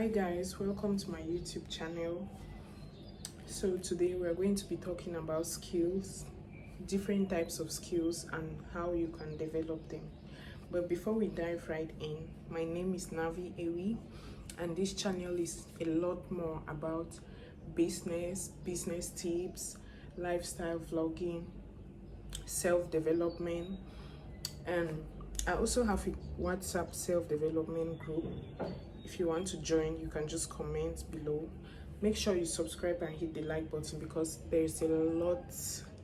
Hi guys, welcome to my YouTube channel. So today we're going to be talking about skills, different types of skills and how you can develop them. But before we dive right in, my name is Navi Ewi and this channel is a lot more about business tips, lifestyle vlogging, self-development, and I also have a WhatsApp self-development group. If you want to join, you can just comment below. Make sure you subscribe and hit the like button because there's a lot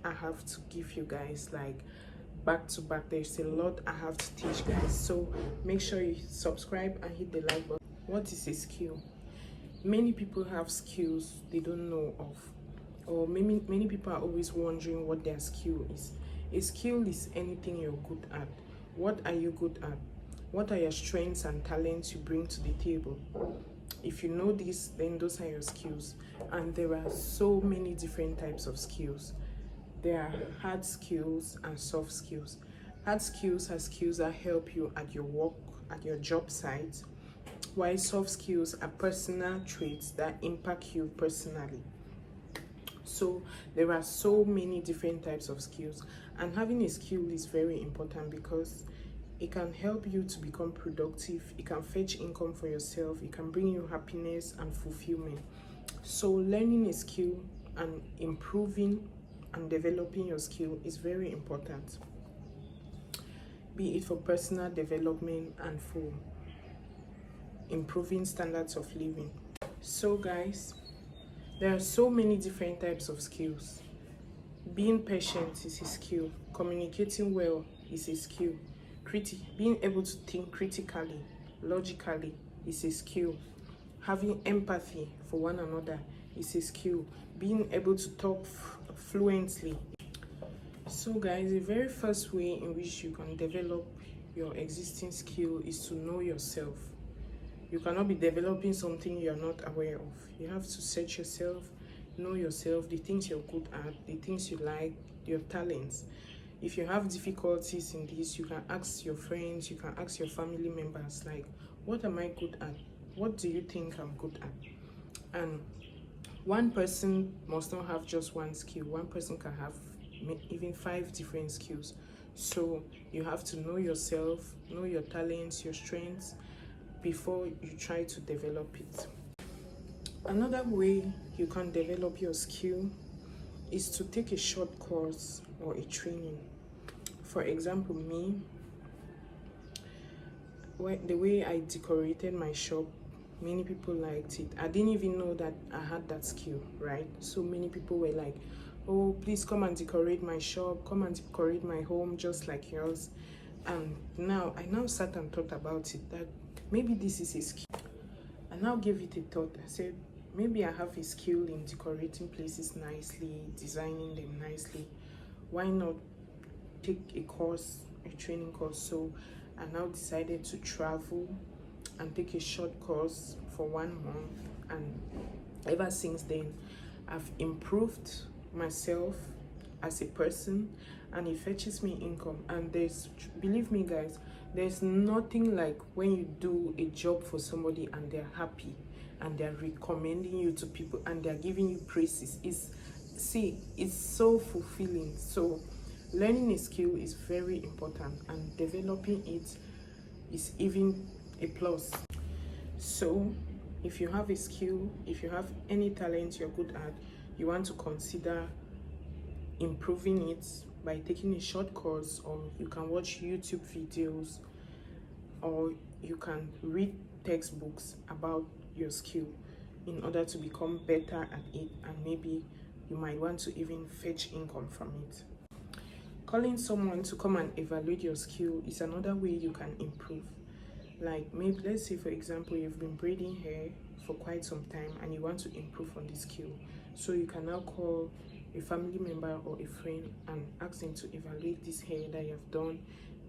I have to give you guys, like back to back. There's a lot I have to teach guys, so make sure you subscribe and hit the like button. What is a skill? Many people have skills they don't know of, or many people are always wondering what their skill is. A skill is anything you're good at. What are you good at? What are your strengths and talents you bring to the table? If you know this, then those are your skills. And there are so many different types of skills. There are hard skills and soft skills. Hard skills are skills that help you at your work, at your job site, while soft skills are personal traits that impact you personally. So there are so many different types of skills, and having a skill is very important because it can help you to become productive, it can fetch income for yourself, it can bring you happiness and fulfillment. So learning a skill and improving and developing your skill is very important, be it for personal development and for improving standards of living. So guys, there are so many different types of skills. Being patient is a skill. Communicating well is a skill. Being able to think critically, logically is a skill. Having empathy for one another is a skill. Being able to talk fluently. So guys, the very first way in which you can develop your existing skill is to know yourself. You cannot be developing something you're not aware of. You have to search yourself, know yourself, the things you're good at, the things you like, your talents. If you have difficulties in this, you can ask your friends, you can ask your family members, like, what am I good at? What do you think I'm good at? And one person must not have just one skill. One person can have even 5 different skills. So you have to know yourself, know your talents, your strengths, before you try to develop it. Another way you can develop your skill is to take a short course or a training. For example, me, the way I decorated my shop, many people liked it. I didn't even know that I had that skill, right? So many people were like, oh, please come and decorate my shop, come and decorate my home just like yours. And now I sat and thought about it, that maybe this is a skill. I now gave it a thought. I said, maybe I have a skill in decorating places nicely, designing them nicely. Why not take a course, a training course? So I now decided to travel and take a short course for 1 month. And ever since then, I've improved myself as a person, and it fetches me income. And believe me guys, there's nothing like when you do a job for somebody and they're happy and they're recommending you to people and they're giving you praises. It's so fulfilling. So learning a skill is very important, and developing it is even a plus. So if you have a skill, if you have any talent you're good at, you want to consider improving it by taking a short course, or you can watch YouTube videos, or you can read textbooks about your skill in order to become better at it, and maybe you might want to even fetch income from it. Calling someone to come and evaluate your skill is another way you can improve. Like, maybe let's say for example you've been braiding hair for quite some time and you want to improve on the skill, so you can now call a family member or a friend and ask them to evaluate this hair that you have done.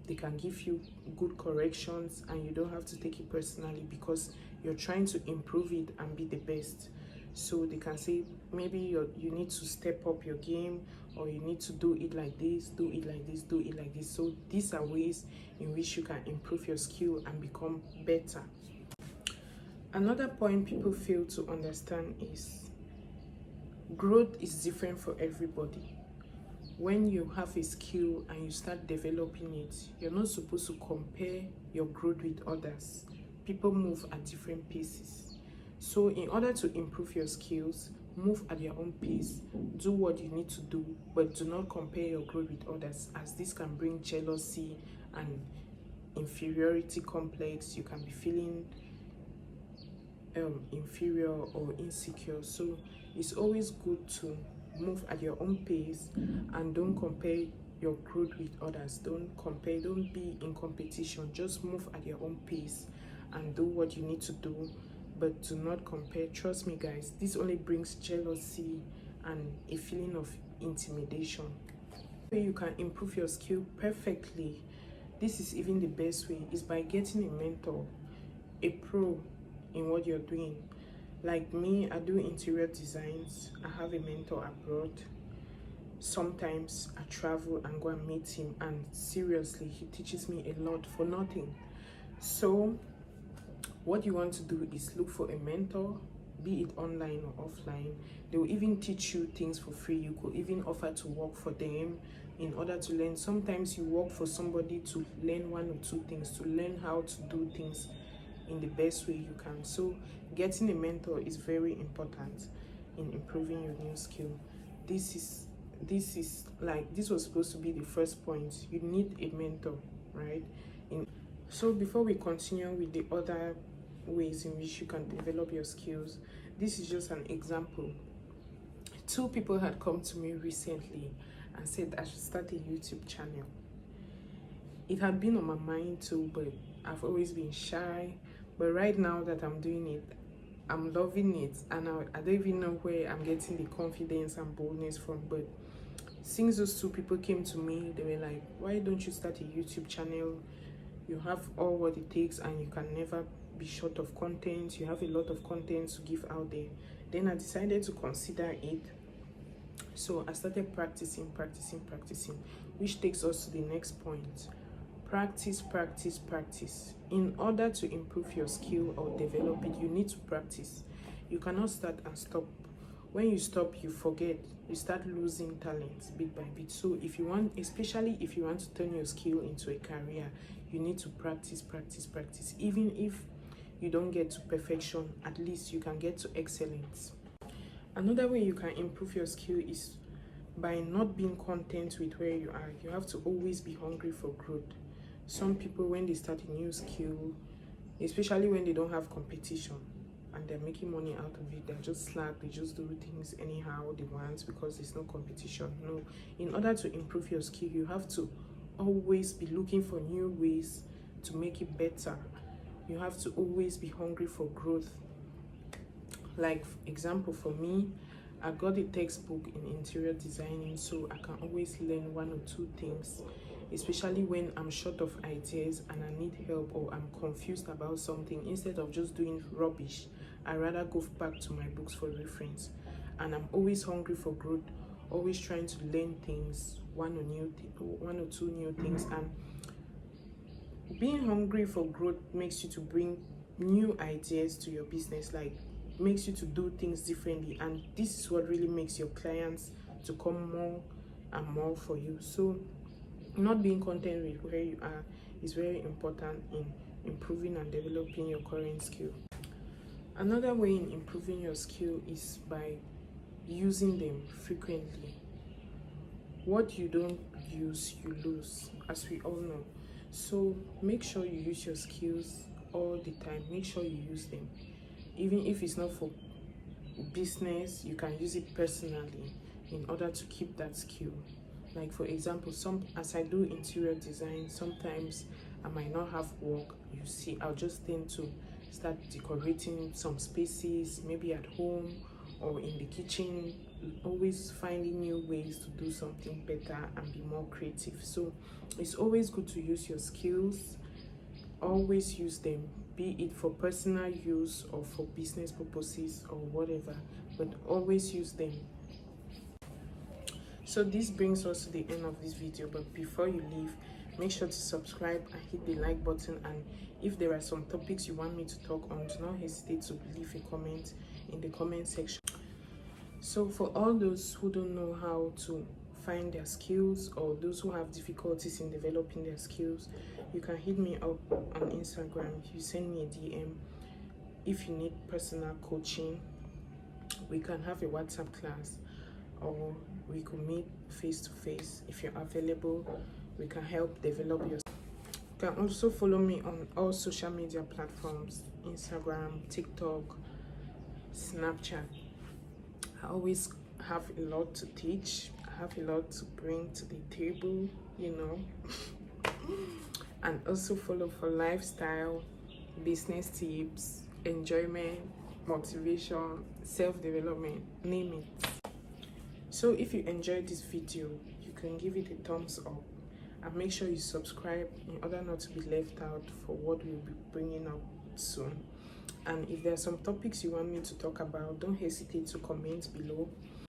They can give you good corrections and you don't have to take it personally because you're trying to improve it and be the best. So they can say, maybe you need to step up your game, or you need to do it like this, do it like this, do it like this. So these are ways in which you can improve your skill and become better. Another point people fail to understand is growth is different for everybody. When you have a skill and you start developing it, you're not supposed to compare your growth with others. People move at different paces. So in order to improve your skills, move at your own pace, do what you need to do, but do not compare your growth with others, as this can bring jealousy and inferiority complex. You can be feeling inferior or insecure. So it's always good to move at your own pace and don't compare your growth with others. Don't compare, don't be in competition. Just move at your own pace and do what you need to do, but do not compare. Trust me guys, this only brings jealousy and a feeling of intimidation. You can improve your skill perfectly. This is even the best way, is by getting a mentor, a pro in what you're doing. Like me, I do interior designs. I have a mentor abroad. Sometimes I travel and go and meet him, and seriously, he teaches me a lot for nothing. So what you want to do is look for a mentor, be it online or offline. They will even teach you things for free. You could even offer to work for them in order to learn. Sometimes you work for somebody to learn one or two things, to learn how to do things in the best way you can. So getting a mentor is very important in improving your new skill. This was supposed to be the first point. You need a mentor, right? So before we continue with the other ways in which you can develop your skills, this is just an example. Two people had come to me recently and said I should start a YouTube channel. It had been on my mind too, but I've always been shy. But right now that I'm doing it, I'm loving it, and I don't even know where I'm getting the confidence and boldness from. But since those two people came to me, they were like, why don't you start a YouTube channel? You have all what it takes and you can never be short of content. You have a lot of content to give out there. Then I decided to consider it. So I started practicing, which takes us to the next point. Practice. In order to improve your skill or develop it, you need to practice. You cannot start and stop. When you stop, you forget. You start losing talent bit by bit. So if you want, especially if you want to turn your skill into a career, you need to practice. Even if you don't get to perfection, at least you can get to excellence. Another way you can improve your skill is by not being content with where you are. You have to always be hungry for growth. Some people, when they start a new skill, especially when they don't have competition and they're making money out of it, they're just slack, they just do things anyhow they want because there's no competition. No, in order to improve your skill, you have to always be looking for new ways to make it better. You have to always be hungry for growth. Like example, for me, I got a textbook in interior designing, so I can always learn one or two things, especially when I'm short of ideas and I need help or I'm confused about something. Instead of just doing rubbish, I rather go back to my books for reference. And I'm always hungry for growth, always trying to learn things, one or two new things. And being hungry for growth makes you to bring new ideas to your business, like makes you to do things differently, and this is what really makes your clients to come more and more for you. So not being content with where you are is very important in improving and developing your current skill. Another way in improving your skill is by using them frequently. What you don't use, you lose, as we all know. So make sure you use your skills all the time. Make sure you use them. Even if it's not for business, you can use it personally in order to keep that skill. Like for example, as I do interior design, sometimes I might not have work. You see, I'll just tend to start decorating some spaces, maybe at home or in the kitchen, always finding new ways to do something better and be more creative. So it's always good to use your skills. Always use them, be it for personal use or for business purposes or whatever, but always use them. So this brings us to the end of this video, but before you leave, Make sure to subscribe and hit the like button, and if there are some topics you want me to talk on, do not hesitate to leave a comment in the comment section. So for all those who don't know how to find their skills, or those who have difficulties in developing their skills, you can hit me up on Instagram. You send me a DM. If you need personal coaching, we can have a WhatsApp class, or we could meet face to face. If you're available, we can help develop your. You can also follow me on all social media platforms: Instagram, TikTok, Snapchat. I always have a lot to teach. I have a lot to bring to the table, and also follow for lifestyle, business tips, enjoyment, motivation, self-development, name it. So if you enjoyed this video, you can give it a thumbs up, and make sure you subscribe in order not to be left out for what we'll be bringing up soon. And if there are some topics you want me to talk about, don't hesitate to comment below.